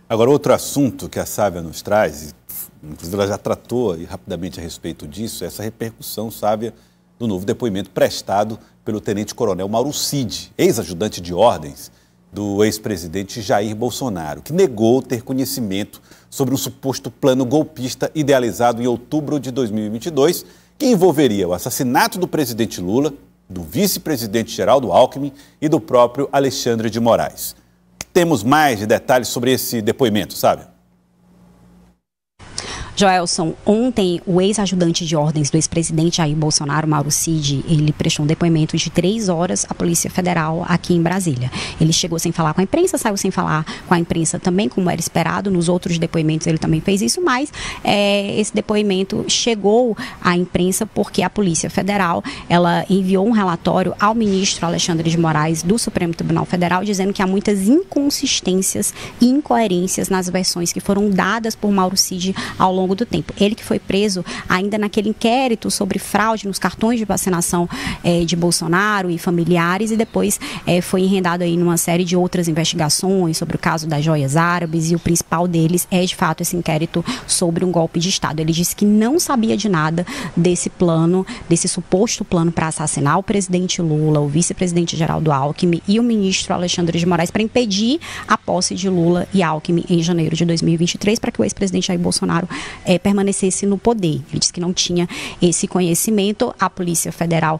Agora, outro assunto que a Sávia nos traz, inclusive ela já tratou rapidamente a respeito disso, é essa repercussão, Sávia, do novo depoimento prestado pelo tenente-coronel Mauro Cid, ex-ajudante de ordens do ex-presidente Jair Bolsonaro, que negou ter conhecimento sobre um suposto plano golpista idealizado em outubro de 2022, que envolveria o assassinato do presidente Lula, do vice-presidente Geraldo Alckmin e do próprio Alexandre de Moraes. Temos mais detalhes sobre esse depoimento, sabe? Joelson, ontem o ex-ajudante de ordens do ex-presidente Jair Bolsonaro, Mauro Cid, ele prestou um depoimento de 3 horas à Polícia Federal aqui em Brasília. Ele chegou sem falar com a imprensa, saiu sem falar com a imprensa também, como era esperado. Nos outros depoimentos ele também fez isso, mas esse depoimento chegou à imprensa porque a Polícia Federal, ela enviou um relatório ao ministro Alexandre de Moraes do Supremo Tribunal Federal, dizendo que há muitas inconsistências e incoerências nas versões que foram dadas por Mauro Cid ao longo do tempo. Ele que foi preso ainda naquele inquérito sobre fraude nos cartões de vacinação de Bolsonaro e familiares, e depois foi enredado aí numa série de outras investigações sobre o caso das joias árabes, e o principal deles é de fato esse inquérito sobre um golpe de Estado. Ele disse que não sabia de nada desse plano, desse suposto plano para assassinar o presidente Lula, o vice-presidente Geraldo Alckmin e o ministro Alexandre de Moraes, para impedir a posse de Lula e Alckmin em janeiro de 2023, para que o ex-presidente Jair Bolsonaro permanecesse no poder. Ele disse que não tinha esse conhecimento. A Polícia Federal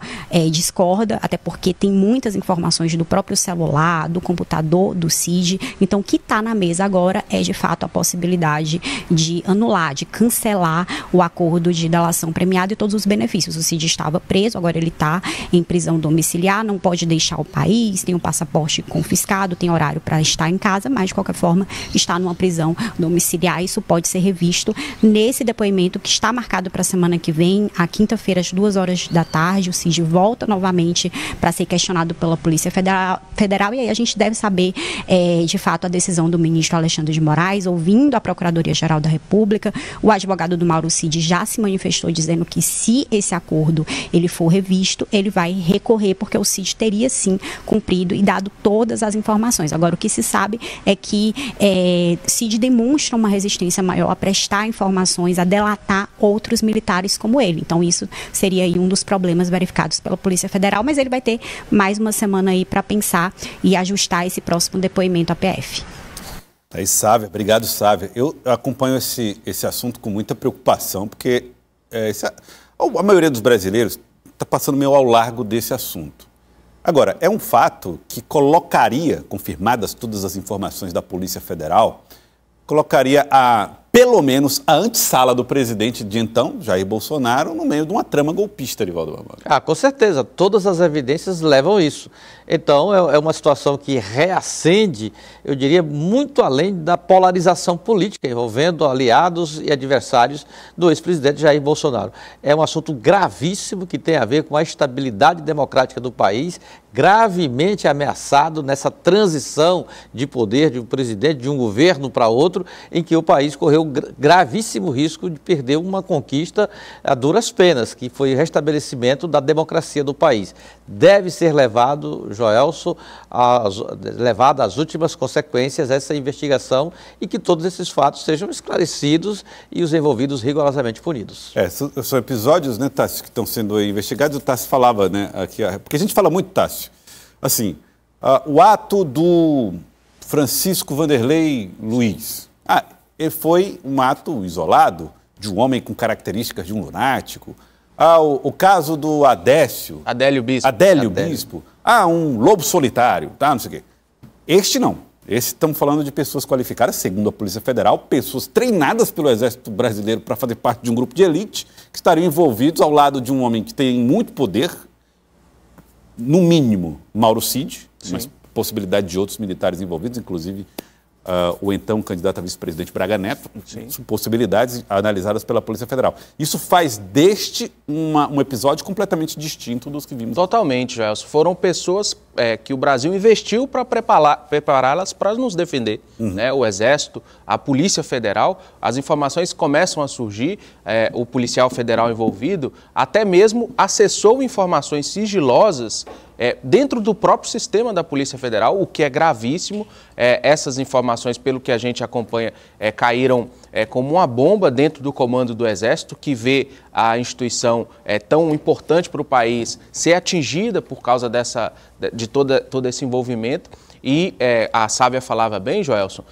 discorda, até porque tem muitas informações do próprio celular, do computador do Cid. Então, o que está na mesa agora é, de fato, a possibilidade de anular, de cancelar o acordo de delação premiada e todos os benefícios. O Cid estava preso, agora ele está em prisão domiciliar, não pode deixar o país, tem um passaporte confiscado, tem horário para estar em casa, mas, de qualquer forma, está numa prisão domiciliar. Isso pode ser revisto nesse depoimento que está marcado para a semana que vem, à quinta-feira, às 2 horas da tarde. O Cid volta novamente para ser questionado pela Polícia Federal, e aí a gente deve saber, de fato, a decisão do ministro Alexandre de Moraes, ouvindo a Procuradoria-Geral da República. O advogado do Mauro Cid já se manifestou dizendo que, se esse acordo ele for revisto, ele vai recorrer, porque o Cid teria, sim, cumprido e dado todas as informações. Agora, o que se sabe é que Cid demonstra uma resistência maior a prestar informações, a delatar outros militares como ele. Então, isso seria aí um dos problemas verificados pela Polícia Federal, mas ele vai ter mais uma semana aí para pensar e ajustar esse próximo depoimento à PF. Aí, Sávia, obrigado, Sávia. Eu acompanho esse assunto com muita preocupação, porque a maioria dos brasileiros está passando meio ao largo desse assunto. Agora, é um fato que colocaria, confirmadas todas as informações da Polícia Federal, colocaria pelo menos a antessala do presidente de então, Jair Bolsonaro, no meio de uma trama golpista, Arivaldo Barbosa. Com certeza. Todas as evidências levam a isso. Então, é uma situação que reacende, eu diria, muito além da polarização política, envolvendo aliados e adversários do ex-presidente Jair Bolsonaro. É um assunto gravíssimo que tem a ver com a estabilidade democrática do país, gravemente ameaçado nessa transição de poder de um presidente, de um governo para outro, em que o país correu gravíssimo risco de perder uma conquista a duras penas, que foi o restabelecimento da democracia do país. Deve ser levado, Joelson, às últimas consequências essa investigação, e que todos esses fatos sejam esclarecidos e os envolvidos rigorosamente punidos. São episódios, né, Tássio, que estão sendo investigados. O Tássio falava, né, aqui, porque a gente fala muito, Tássio, assim, o ato do Francisco Vanderlei Luiz, ele foi um ato isolado de um homem com características de um lunático. O caso do Adélio Bispo. Um lobo solitário, tá? Não sei o quê. Este não. Estamos falando de pessoas qualificadas, segundo a Polícia Federal, pessoas treinadas pelo Exército Brasileiro para fazer parte de um grupo de elite, que estariam envolvidos ao lado de um homem que tem muito poder, no mínimo, Mauro Cid, mas possibilidade de outros militares envolvidos, inclusive o então candidato a vice-presidente Braga Neto. São possibilidades analisadas pela Polícia Federal. Isso faz deste um episódio completamente distinto dos que vimos. Totalmente, Gelson. Foram pessoas que o Brasil investiu para prepará-las para nos defender. Né? O Exército, a Polícia Federal, as informações começam a surgir, o policial federal envolvido até mesmo acessou informações sigilosas dentro do próprio sistema da Polícia Federal, o que é gravíssimo. Essas informações, pelo que a gente acompanha, caíram como uma bomba dentro do comando do Exército, que vê a instituição tão importante para o país ser atingida por causa de todo esse envolvimento. E a Sávia falava bem, Joelson,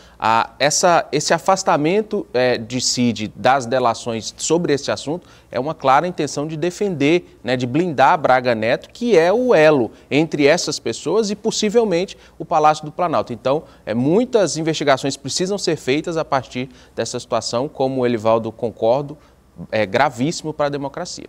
esse afastamento de Cid das delações sobre esse assunto é uma clara intenção de defender, né, de blindar Braga Neto, que é o elo entre essas pessoas e possivelmente o Palácio do Planalto. Então, muitas investigações precisam ser feitas a partir dessa situação, como o Elivaldo concordo, é gravíssimo para a democracia.